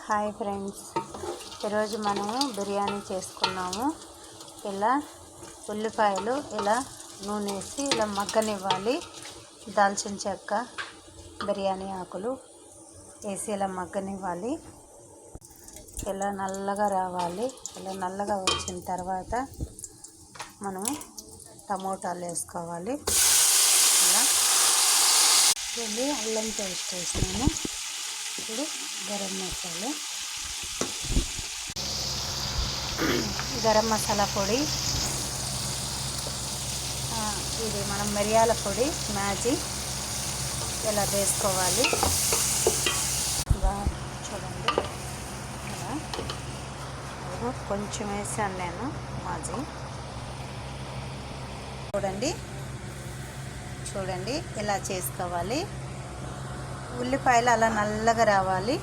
Hi friends, ఈరోజు మనము బిర్యానీ చేసుకున్నాము. ఇలా ఉల్లిపాయలు ఇలా నూనె వేసి ఇలా మగ్గనివ్వాలి. దాల్చిన చెక్క, బిర్యానీ ఆకులు వేసి ఇలా మగ్గనివ్వాలి. ఇలా నల్లగా రావాలి. ఇలా నల్లగా వచ్చిన తర్వాత మనము టమోటాలు వేసుకోవాలి. ఇలా అల్లం పేస్ట్ వేసినాము. ఇప్పుడు గరం మసాలా పొడి, ఇది మనం మిరియాల పొడి మ్యాజీ ఇలా వేసుకోవాలి. చూడండి, ఇలా కొంచెం వేసాను నేను మ్యాజీ. చూడండి ఇలా చేసుకోవాలి. ఉల్లిపాయలు అలా నల్లగా రావాలి.